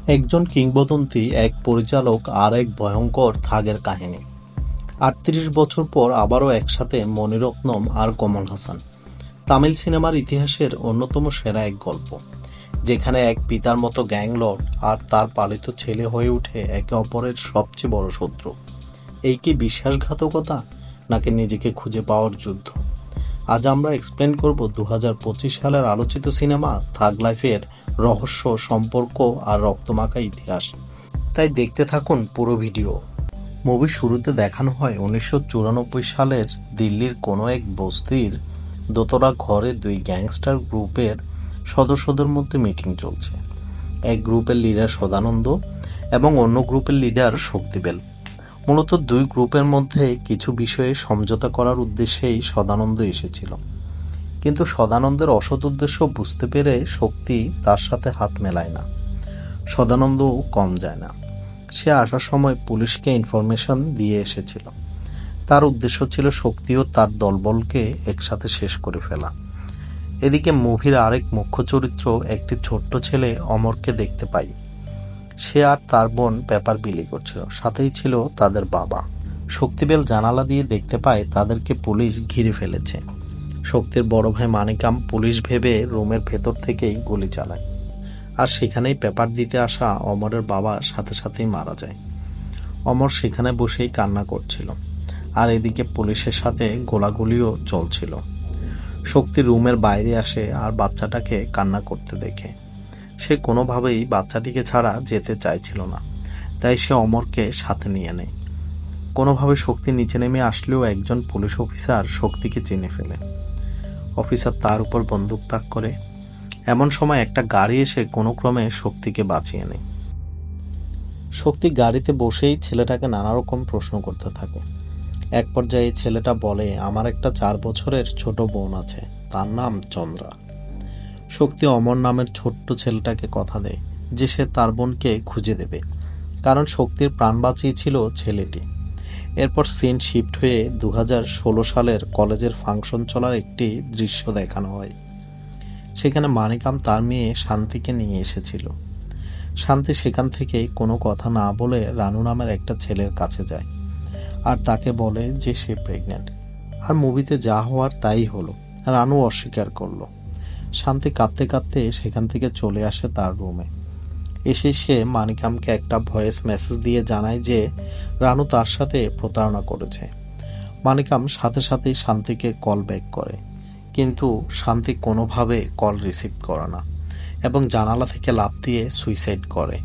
একজন কিংবদন্তি, এক পরিচালক আর এক ভয়ঙ্কর থাগের কাহিনী। ৩৮ বছর পর আবারও একসাথে মণিরত্নম আর কমল হাসান। তামিল সিনেমার ইতিহাসের অন্যতম সেরা এক গল্প, যেখানে এক পিতার মতো গ্যাংলর্ড আর তার পালিত ছেলে হয়ে ওঠে একে অপরের সবচেয়ে বড় শত্রু। এই কি বিশ্বাসঘাতকতা, নাকি নিজেকে খুঁজে পাওয়ার যুদ্ধ? আজ আমরা এক্সপ্লেন করব 2025 সালের আলোচিত সিনেমা থাগ লাইফের রহস্য, সম্পর্ক আর রক্তমাখা ইতিহাস। তাই দেখতে থাকুন পুরো ভিডিও। মুভির শুরুতে দেখানো হয় 1994 সালের দিল্লির কোনো এক বস্তির দোতলা ঘরে দুই গ্যাংস্টার গ্রুপের সদস্যদের মধ্যে মিটিং চলছে। এক গ্রুপের লিডার সদানন্দ এবং অন্য গ্রুপের লিডার শক্তিবেল। মূলত দুই গ্রুপের মধ্যে কিছু বিষয়ে সমঝোতা করার উদ্দেশ্যেই সদানন্দ এসেছিল, কিন্তু সদানন্দের অসৎ উদ্দেশ্য বুঝতে পেরে শক্তি তার সাথে হাত মেলায় না। সদানন্দও কম যায় না। সে আসার সময় পুলিশকে ইনফরমেশন দিয়ে এসেছিল। তার উদ্দেশ্য ছিল শক্তি ও তার দলবলকে একসাথে শেষ করে ফেলা। এদিকে মুভির আরেক মুখ্য চরিত্র, একটি ছোট্ট ছেলে অমরকে দেখতে পাই। সে আর তার বোন পেপার বিলি করছিল, সাথেই ছিল তাদের বাবা। শক্তিবেল জানালা দিয়ে দেখতে পায় তাদেরকে পুলিশ ঘিরে ফেলেছে। শক্তির বড় ভাই মানিকাম পুলিশ ভেবে রুমের ভেতর থেকেই গুলি চালায়, আর সেখানেই পেপার দিতে আসা অমরের বাবা সাথে সাথেই মারা যায়। অমর সেখানে বসেই কান্না করছিল, আর এদিকে পুলিশের সাথে গোলাগুলিও চলছিল। শক্তি রুমের বাইরে আসে আর বাচ্চাটাকে কান্না করতে দেখে। সে কোনোভাবেই বাচ্চাটিকে ছাড়া যেতে চাইছিল না, তাই সে অমরকে সাথে নিয়ে নেয়। কোনোভাবে শক্তি নিচে নেমে আসলেও একজন পুলিশ অফিসার শক্তিকে চিনে ফেলে। অফিসার তার উপর বন্দুক তাক করে। এমন সময় একটা গাড়ি এসে কোনো ক্রমে শক্তিকে বাঁচিয়ে নেয়। শক্তি গাড়িতে বসেই ছেলেটাকে নানা রকম প্রশ্ন করতে থাকে। এক পর্যায়ে ছেলেটা বলে, আমার একটা 4 বছরের ছোট বোন আছে, তার নাম চন্দ্রা। শক্তি অমর নামের ছোট্ট ছেলেটাকে কথা দেয় যে সে তার বোনকে খুঁজে দেবে, কারণ শক্তির প্রাণ বাঁচিয়েছিল ছেলেটি। এরপর সিন শিফট হয়ে 2016 সালের কলেজের ফাংশন চলার একটি দৃশ্য দেখানো হয়। সেখানে মানিকাম তার মেয়ে শান্তিকে নিয়ে এসেছিল। শান্তি সেখান থেকে কোনো কথা না বলে রানু নামের একটা ছেলের কাছে যায় আর তাকে বলে যে সে প্রেগনেন্ট। আর মুভিতে যা হওয়ার তাই হলো, রানু অস্বীকার করলো। শান্তি কাঁদতে কাঁদতে সেখান থেকে চলে আসে তার রুমে। এসে সে মানিকামকে একটা ভয়েস মেসেজ দিয়ে জানায় যে রানু তার সাথে প্রতারণা করেছে। মানিকাম সাথে সাথেই শান্তিকে কল ব্যাক করে, কিন্তু শান্তি কোনোভাবে কল রিসিভ করে না এবং জানালা থেকে লাফ দিয়ে সুইসাইড করে।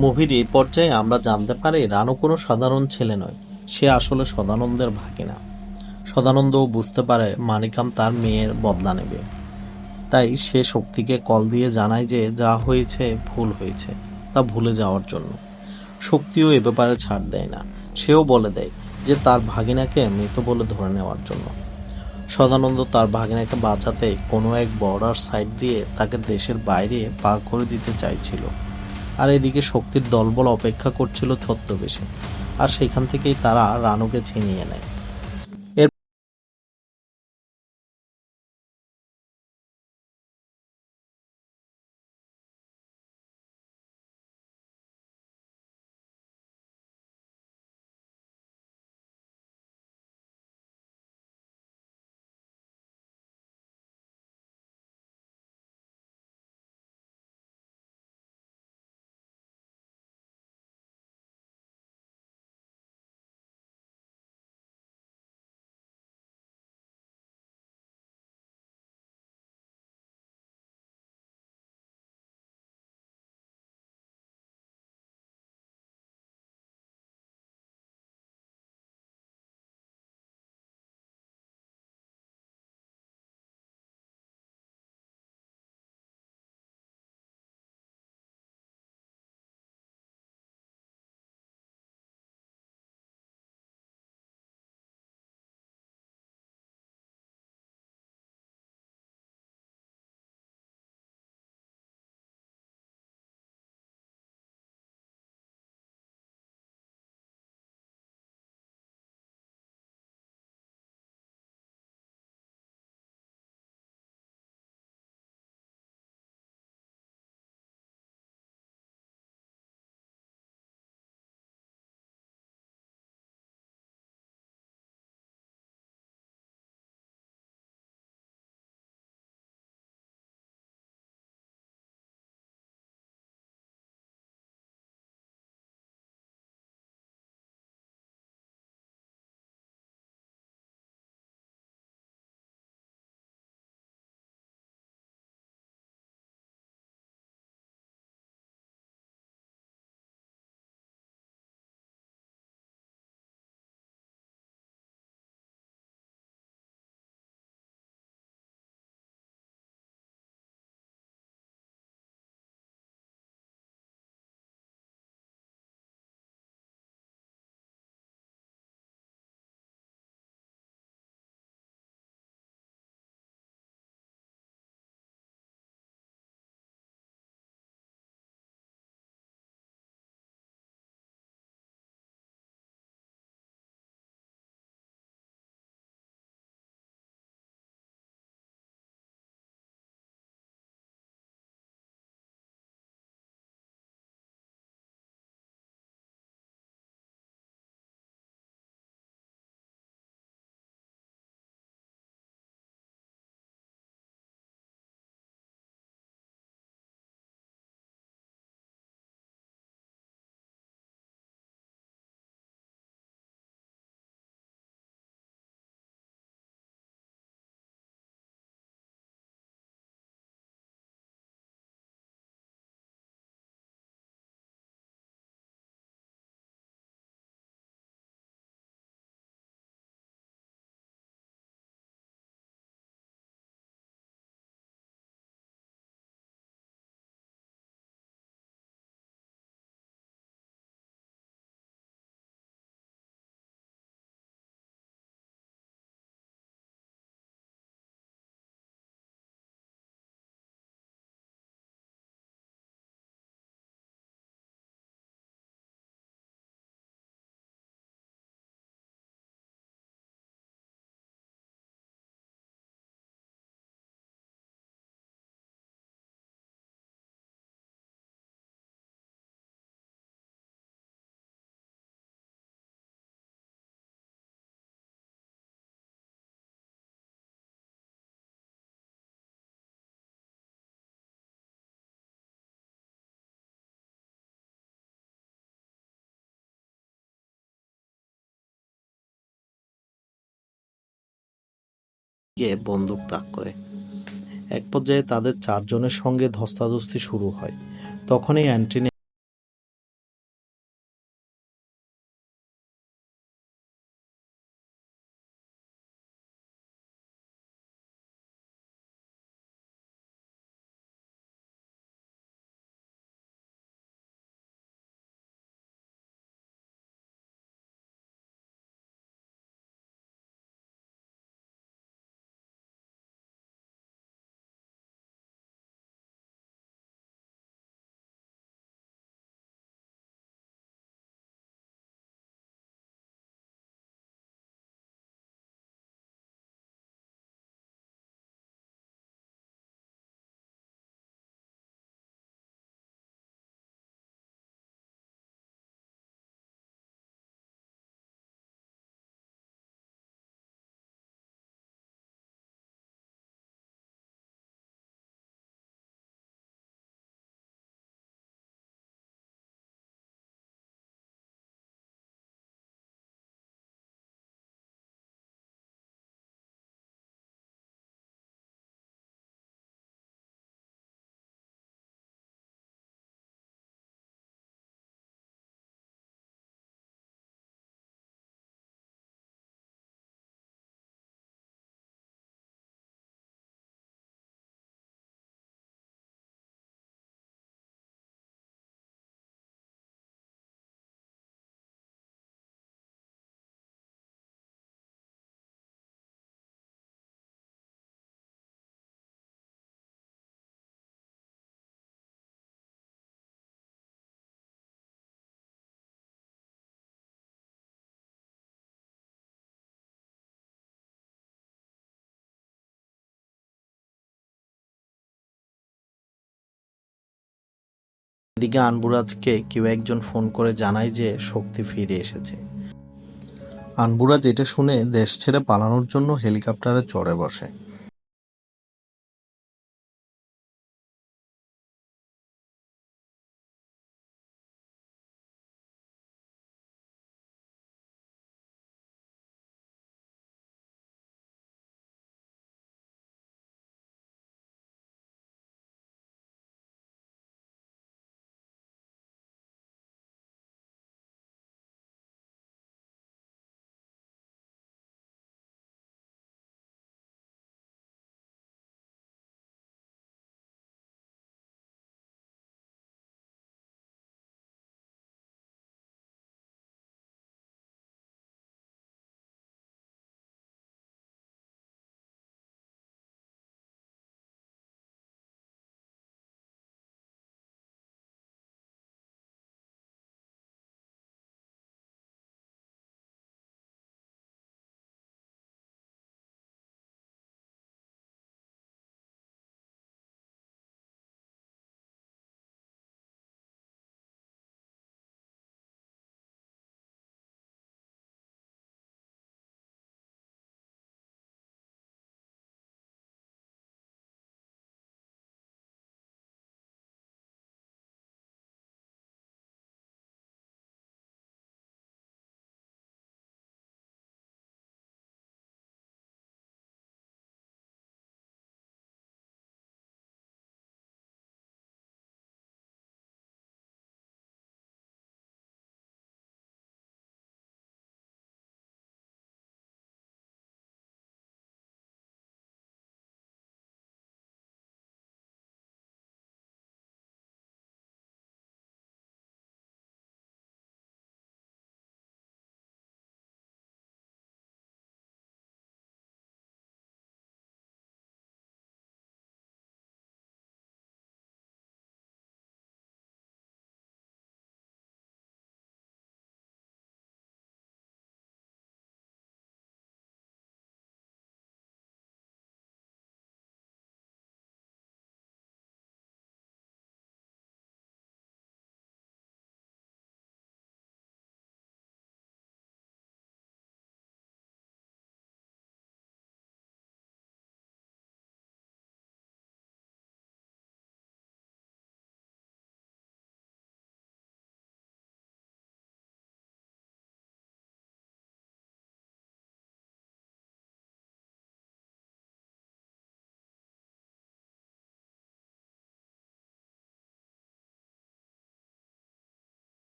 মুভির এই পর্যায়ে আমরা জানতে পারি রানু কোনো সাধারণ ছেলে নয়, সে আসলে সদানন্দের ভাগিনা। সদানন্দও বুঝতে পারে মানিকাম তার মেয়ের বদলা নেবে, তাই সে শক্তিকে কল দিয়ে জানায় যে যা হয়েছে ভুল হয়েছে, তা ভুলে যাওয়ার জন্য। শক্তিও এ ব্যাপারে ছাড় দেয় না, সেও বলে দেয় যে তার ভাগিনাকে মৃত বলে ধরে নেওয়ার জন্য। সদানন্দ তার ভাগিনাকে বাঁচাতে কোনো এক বর্ডার সাইড দিয়ে তাকে দেশের বাইরে পার করে দিতে চাইছিল। আর এদিকে শক্তির দলবল অপেক্ষা করছিল ছদ্মবেশে, আর সেখান থেকেই তারা রানুকে ছিনিয়ে নেয়। গিয়ে বন্দুক তাক করে। এক পর্যায়ে তাদের চারজনের সঙ্গে ধস্তাধস্তি শুরু হয়। তখনই অ্যান্টনি এদিকে আনবুরাজকে কেউ একজন ফোন করে জানায় যে শক্তি ফিরে এসেছে। আনবুরাজ এটা শুনে দেশ ছেড়ে পালানোর জন্য হেলিকপ্টারে চড়ে বসে।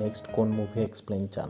নেক্সট কোন মুভি এক্সপ্লেইন চান।